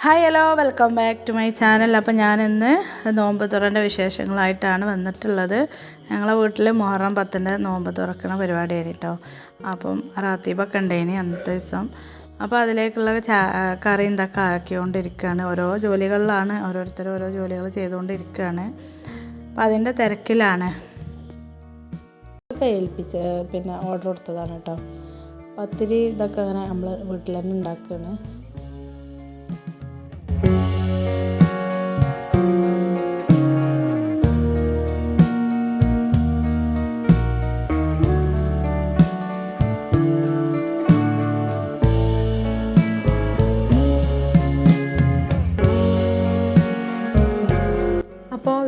Hi hello welcome back to my channel. അപ്പോൾ ഞാനിന്ന് നോമ്പ് തുറൻ്റെ വിശേഷങ്ങളായിട്ടാണ് വന്നിട്ടുള്ളത്. ഞങ്ങളെ വീട്ടിൽ മുഹറം 10 നോമ്പ് തുറക്കണ പരിപാടിയാണ് കേട്ടോ. അപ്പം റാത്തീബൊക്കെ ഉണ്ടായിനി അന്നത്തെ ദിവസം. അപ്പോൾ അതിലേക്കുള്ള കറി എന്തൊക്കെ ആക്കിക്കൊണ്ടിരിക്കുകയാണ്. ഓരോ ജോലികളിലാണ്, ഓരോരുത്തർ ഓരോ ജോലികൾ ചെയ്തുകൊണ്ടിരിക്കുകയാണ്. അപ്പം അതിൻ്റെ തിരക്കിലാണ്. ഏൽപ്പിച്ച് ഓർഡർ കൊടുത്തതാണ് കേട്ടോ. പത്തിരി ഇതൊക്കെ അങ്ങനെ നമ്മൾ വീട്ടിൽ തന്നെ ഉണ്ടാക്കുകയാണ്.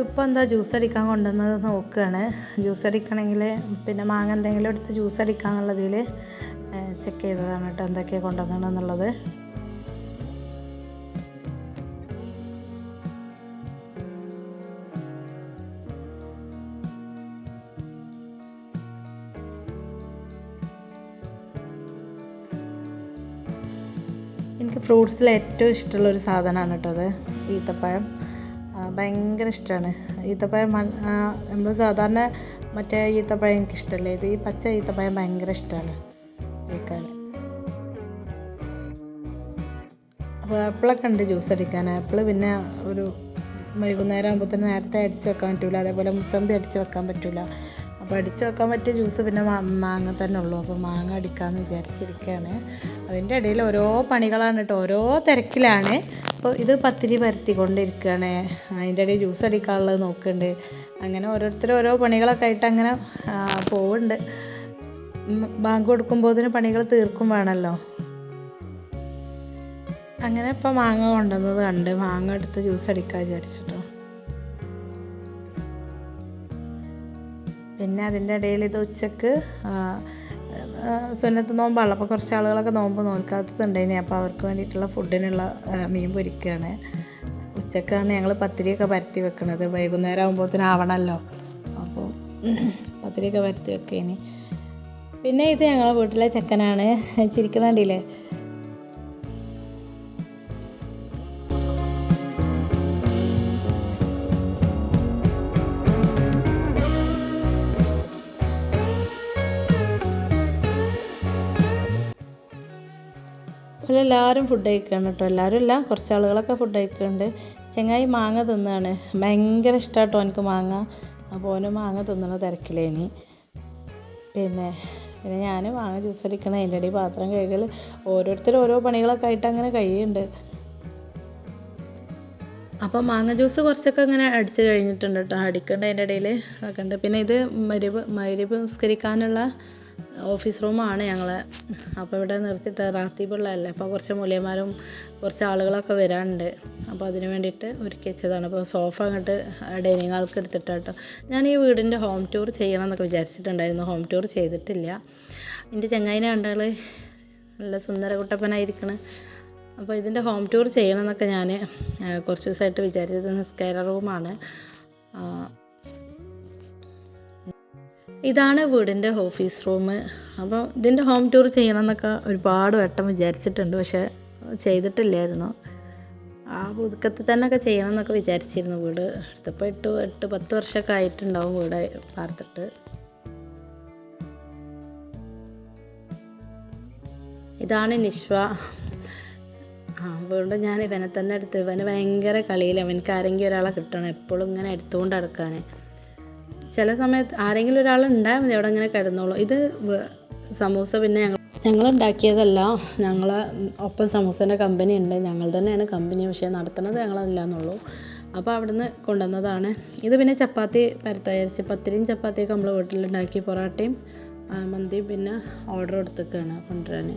ഇപ്പോൾ എന്താ ജ്യൂസ് അടിക്കാൻ കൊണ്ടുവന്നത് നോക്കുകയാണ്. ജ്യൂസ് അടിക്കണമെങ്കിൽ മാങ്ങ എന്തെങ്കിലും എടുത്ത് ജ്യൂസ് അടിക്കാന്നുള്ളതിൽ ചെക്ക് ചെയ്തതാണ് കേട്ടോ എന്തൊക്കെയാണ് കൊണ്ടുവന്നതെന്നുള്ളത്. എനിക്ക് ഫ്രൂട്ട്സിൽ ഏറ്റവും ഇഷ്ടമുള്ളൊരു സാധനമാണ് കേട്ടോ അത്, ഈത്തപ്പഴം. ഭയങ്കര ഇഷ്ടമാണ് ഈത്തപ്പഴം. നമ്മൾ സാധാരണ മറ്റേ ഈത്തപ്പഴം എനിക്കിഷ്ടമല്ല, ഇത് ഈ പച്ച ഈത്തപ്പഴം ഭയങ്കര ഇഷ്ടമാണ് കഴിക്കാൻ. അപ്പോൾ ആപ്പിളൊക്കെ ഉണ്ട് ജ്യൂസ് അടിക്കാൻ. ആപ്പിൾ പിന്നെ ഒരു വൈകുന്നേരം ആകുമ്പോൾ തന്നെ നേരത്തെ അടിച്ച് വെക്കാൻ പറ്റില്ല, അതേപോലെ മുസമ്പി അടിച്ച് വെക്കാൻ പറ്റില്ല. അപ്പോൾ അടിച്ച് വെക്കാൻ പറ്റിയ ജ്യൂസ് മാങ്ങ തന്നെ ഉള്ളൂ. അപ്പോൾ മാങ്ങ അടിക്കാമെന്ന് വിചാരിച്ചിരിക്കുകയാണ്. അതിൻ്റെ ഇടയിൽ ഓരോ പണികളാണ് കേട്ടോ, ഓരോ തിരക്കിലാണ്. അപ്പോൾ ഇത് പത്തിരി പരത്തിക്കൊണ്ടിരിക്കുകയാണ്, അതിൻ്റെ ഇടയിൽ ജ്യൂസ് അടിക്കാനുള്ളത് നോക്കുന്നുണ്ട്. അങ്ങനെ ഓരോരുത്തർ ഓരോ പണികളൊക്കെ ആയിട്ട് അങ്ങനെ പോവുന്നുണ്ട്. ബാങ്ക് കൊടുക്കുമ്പോൾ അതിന് പണികൾ തീർക്കും വേണമല്ലോ. അങ്ങനെ ഇപ്പോൾ മാങ്ങ കൊണ്ടുവന്നത് കണ്ട് മാങ്ങ എടുത്ത് ജ്യൂസ് അടിക്കാൻ വിചാരിച്ചിട്ടോ. പിന്നെ അതിൻ്റെ ഇടയിൽ ഇത് ഉച്ചക്ക് സുന്നത്ത് നോമ്പാണല്ലോ, അപ്പോൾ കുറച്ച് ആളുകളൊക്കെ നോമ്പ് നോൽക്കാത്തതുണ്ടായിനി. അപ്പോൾ അവർക്ക് വേണ്ടിയിട്ടുള്ള ഫുഡിനുള്ള മീൻ പൊരിക്കുകയാണ്. ഉച്ചക്കാണ് ഞങ്ങൾ പത്തിരിയൊക്കെ പരത്തി വെക്കുന്നത്, വൈകുന്നേരം ആകുമ്പോഴത്തേനും ആവണമല്ലോ. അപ്പോൾ പത്തിരിയൊക്കെ പരത്തി വെക്കേനി. പിന്നെ ഇത് ഞങ്ങളെ വീട്ടിലെ ചെക്കനാണ്, ചിരിക്കണ കണ്ടില്ലേ. എല്ലാവരും ഫുഡ് കഴിക്കുകയാണ് കേട്ടോ. എല്ലാവരും ഇല്ല, കുറച്ച് ആളുകളൊക്കെ ഫുഡ് കഴിക്കുന്നുണ്ട്. ചങ്ങായി മാങ്ങ തിന്നാണ്, ഭയങ്കര ഇഷ്ടമാണ് കേട്ടോ എനിക്ക് മാങ്ങ. അപ്പോൾ ഓന് മാങ്ങ തിന്നണ തിരക്കിലേനി. പിന്നെ ഞാൻ മാങ്ങ ജ്യൂസ് അടിക്കണം, അതിൻ്റെ ഇടയിൽ പാത്രം കഴുകൽ, ഓരോരുത്തർ ഓരോ പണികളൊക്കെ ആയിട്ട് അങ്ങനെ കഴിയുന്നുണ്ട്. അപ്പോൾ മാങ്ങ ജ്യൂസ് കുറച്ചൊക്കെ അങ്ങനെ അടിച്ച് കഴിഞ്ഞിട്ടുണ്ട് കേട്ടോ, അടിക്കേണ്ട അതിൻ്റെ ഇടയിൽ ഒക്കെ ഉണ്ട്. പിന്നെ ഇത് മഗ്‌രിബ് നിസ്കരിക്കാനുള്ള ഓഫീസ് റൂമാണ് ഞങ്ങൾ. അപ്പോൾ ഇവിടെ നിർത്തിയിട്ട് റാത്തീബുള്ളതല്ലേ, അപ്പോൾ കുറച്ച് മൂല്യന്മാരും കുറച്ച് ആളുകളൊക്കെ വരാനുണ്ട്. അപ്പോൾ അതിന് വേണ്ടിയിട്ട് ഒരുക്കി വെച്ചതാണ്. അപ്പോൾ സോഫ അങ്ങോട്ട് ഡൈനിങ് ഹാൾക്ക് എടുത്തിട്ട് കേട്ടോ. ഞാൻ ഈ വീടിൻ്റെ ഹോം ടൂർ ചെയ്യണം എന്നൊക്കെ വിചാരിച്ചിട്ടുണ്ടായിരുന്നു, ഹോം ടൂർ ചെയ്തിട്ടില്ല. എൻ്റെ ചങ്ങായിനെ കണ്ടാൽ നല്ല സുന്ദരകുട്ടപ്പനായിരിക്കണം. അപ്പോൾ ഇതിൻ്റെ ഹോം ടൂർ ചെയ്യണം എന്നൊക്കെ ഞാൻ കുറച്ച് ദിവസമായിട്ട് വിചാരിച്ചത്. നിസ്കാര റൂമാണ്. ഇതാണ് വീടിൻ്റെ ഓഫീസ് റൂം. അപ്പോൾ ഇതിൻ്റെ ഹോം ടൂർ ചെയ്യണം എന്നൊക്കെ ഒരുപാട് വട്ടം വിചാരിച്ചിട്ടുണ്ട്, പക്ഷേ ചെയ്തിട്ടില്ലായിരുന്നു. ആ പുതുക്കത്തിൽ തന്നെയൊക്കെ ചെയ്യണം എന്നൊക്കെ വിചാരിച്ചിരുന്നു. വീട് എടുത്തപ്പോൾ 8-10 വർഷമൊക്കെ ആയിട്ടുണ്ടാവും വീട് പാർത്തിട്ട്. ഇതാണ് നിഷ്വ. വീണ്ടും ഞാൻ ഇവനെ തന്നെ എടുത്ത്, ഇവന് ഭയങ്കര കളിയില്ല. അവനക്ക് ആരെങ്കിലും ഒരാളെ കിട്ടണം എപ്പോഴും ഇങ്ങനെ എടുത്തുകൊണ്ട് നടക്കാൻ. ചില സമയത്ത് ആരെങ്കിലും ഒരാൾ ഉണ്ടായാൽ മതി, അവിടെ ഇങ്ങനെ കിടന്നോളൂ. ഇത് സമൂസ പിന്നെ ഞങ്ങൾ ഉണ്ടാക്കിയതല്ല, ഞങ്ങളെ ഒപ്പം സമൂസേൻ്റെ കമ്പനി ഉണ്ട്, ഞങ്ങൾ തന്നെയാണ് കമ്പനി, പക്ഷേ നടത്തുന്നത് ഞങ്ങളല്ല എന്നുള്ളൂ. അപ്പോൾ അവിടുന്ന് കൊണ്ടുവന്നതാണ്. ഇത് പിന്നെ ചപ്പാത്തി പരത്തയരിച്ച് പത്തിരിയും ചപ്പാത്തിയൊക്കെ നമ്മൾ വീട്ടിലുണ്ടാക്കി, പൊറോട്ടയും മന്തിയും പിന്നെ ഓർഡർ കൊടുത്തേക്കാണ് കൊണ്ടുവരാൻ.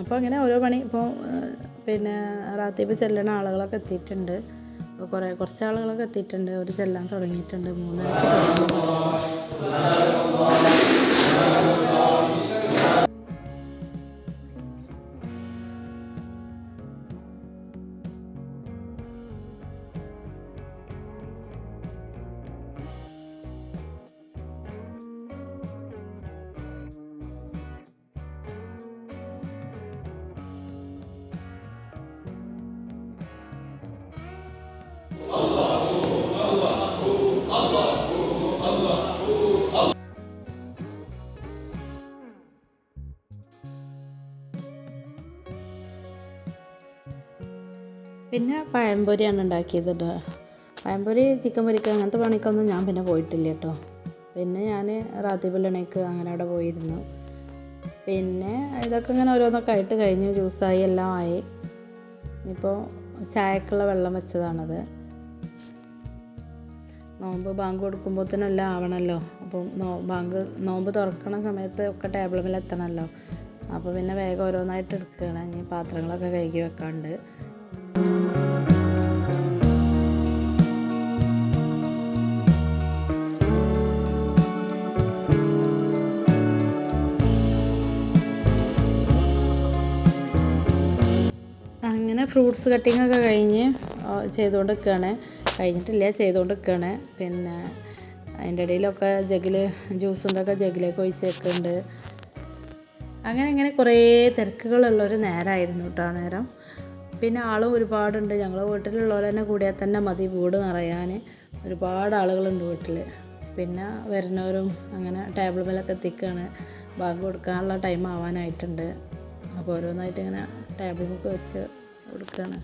അപ്പോൾ അങ്ങനെ ഓരോ പണി. ഇപ്പോൾ റാത്തീബ് ചെല്ലണ ആളുകളൊക്കെ എത്തിയിട്ടുണ്ട്, കുറച്ച് ആളുകളൊക്കെ എത്തിയിട്ടുണ്ട്. അവർ ചെല്ലാൻ തുടങ്ങിയിട്ടുണ്ട്. 3:30 പിന്നെ പഴംപൊരിയാണ് ഉണ്ടാക്കിയത് കേട്ടോ. പഴംപൊരി ചിക്കൻ പൊരിക്കുക അങ്ങനത്തെ പണിക്കൊന്നും ഞാൻ പിന്നെ പോയിട്ടില്ല കേട്ടോ. പിന്നെ ഞാൻ റാത്തീബുല്ലണയ്ക്ക് അങ്ങനെ അവിടെ പോയിരുന്നു. പിന്നെ ഇതൊക്കെ ഇങ്ങനെ ഓരോന്നൊക്കെ ആയിട്ട് കഴിഞ്ഞു. ജ്യൂസായി എല്ലാം ആയി. ഇനിയിപ്പോൾ ചായക്കുള്ള വെള്ളം വെച്ചതാണത്. ബാങ്ക് കൊടുക്കുമ്പോഴത്തേനും എല്ലാം ആവണമല്ലോ. അപ്പം നോമ്പ് തുറക്കണ സമയത്ത് ഒക്കെ ടേബിൾ മേൽ എത്തണമല്ലോ. അപ്പോൾ പിന്നെ വേഗം ഓരോന്നായിട്ട് എടുക്കുകയാണ്. ഇനി പാത്രങ്ങളൊക്കെ കഴുകി വെക്കാണ്ട്. അങ്ങനെ ഫ്രൂട്ട്സ് കട്ടിങ്ങൊക്കെ കഴിഞ്ഞ് ചെയ്തുകൊണ്ട് നിൽക്കുകയാണ്. കഴിഞ്ഞിട്ടില്ല, ചെയ്തുകൊണ്ട് നിൽക്കുകയാണ്. പിന്നെ അതിൻ്റെ ഇടയിലൊക്കെ ജഗ്ഗിൽ ജ്യൂസും ഇതൊക്കെ ജഗ്ഗിലേക്ക് ഒഴിച്ച് വെക്കുന്നുണ്ട്. അങ്ങനെ കുറേ തിരക്കുകളുള്ളൊരു നേരമായിരുന്നു കേട്ടോ ആ നേരം. പിന്നെ ആളും ഒരുപാടുണ്ട്. ഞങ്ങൾ വീട്ടിലുള്ളവർ തന്നെ കൂടിയാൽ തന്നെ മതി വീട് നിറയാൻ. ഒരുപാട് ആളുകളുണ്ട് വീട്ടിൽ. പിന്നെ വരുന്നവരും അങ്ങനെ ടേബിൾ മേലൊക്കെ എത്തിക്കുകയാണ്. ബാങ്ക് കൊടുക്കാനുള്ള ടൈം ആവാനായിട്ടുണ്ട്. അപ്പോൾ ഓരോന്നായിട്ട് ഇങ്ങനെ ടേബിൾ ബുക്ക് വെച്ച് കൊടുക്കുകയാണ്.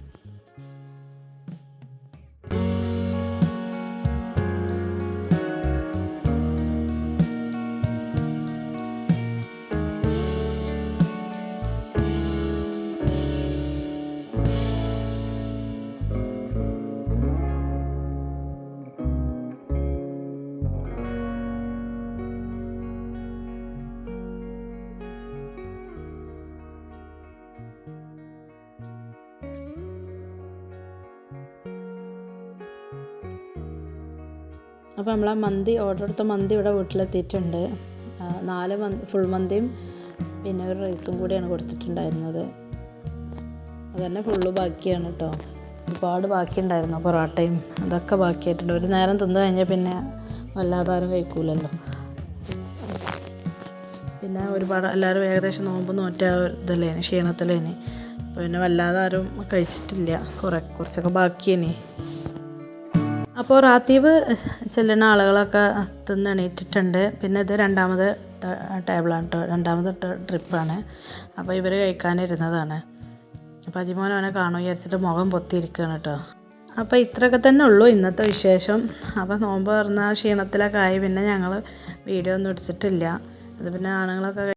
അപ്പോൾ നമ്മൾ ആ ഓർഡർ എടുത്ത മന്തി ഇവിടെ വീട്ടിലെത്തിയിട്ടുണ്ട്. 4 ഫുൾ മന്തിയും പിന്നെ ഒരു റൈസും കൂടിയാണ് കൊടുത്തിട്ടുണ്ടായിരുന്നത്. അതുതന്നെ ഫുള്ള് ബാക്കിയാണ് കേട്ടോ. ഒരുപാട് ബാക്കിയുണ്ടായിരുന്നു. പൊറോട്ടയും അതൊക്കെ ബാക്കിയായിട്ടുണ്ട്. ഒരു നേരം തിന്നു കഴിഞ്ഞാൽ പിന്നെ വല്ലാതെ ആരും കഴിക്കൂലല്ലോ. പിന്നെ ഒരുപാട് എല്ലാവരും ഏകദേശം നോമ്പ് നോറ്റ ഇതല്ലേ, ക്ഷീണത്തിലേനി. അപ്പോൾ പിന്നെ വല്ലാതെ ആരും കഴിച്ചിട്ടില്ല. കുറച്ചൊക്കെ ബാക്കിയേനി. അപ്പോൾ റാത്തീബ് ചെല്ലുന്ന ആളുകളൊക്കെ തിന്നെണീറ്റിട്ടുണ്ട്. പിന്നെ ഇത് രണ്ടാമത് ടേബിളാണ് കേട്ടോ, രണ്ടാമത് ട്രിപ്പാണ്. അപ്പോൾ ഇവർ കഴിക്കാനിരുന്നതാണ്. അപ്പോൾ അജിമോൻ അവനെ കാണും വിചാരിച്ചിട്ട് മുഖം പൊത്തിയിരിക്കുകയാണ് കേട്ടോ. അപ്പോൾ ഇത്രയൊക്കെ തന്നെ ഉള്ളൂ ഇന്നത്തെ വിശേഷം. അപ്പോൾ നോമ്പ് തുറന്ന ക്ഷീണത്തിലൊക്കെ ആയി. പിന്നെ ഞങ്ങൾ വീഡിയോ ഒന്നും എടുത്തിട്ടില്ല. അത് പിന്നെ ആണുങ്ങളൊക്കെ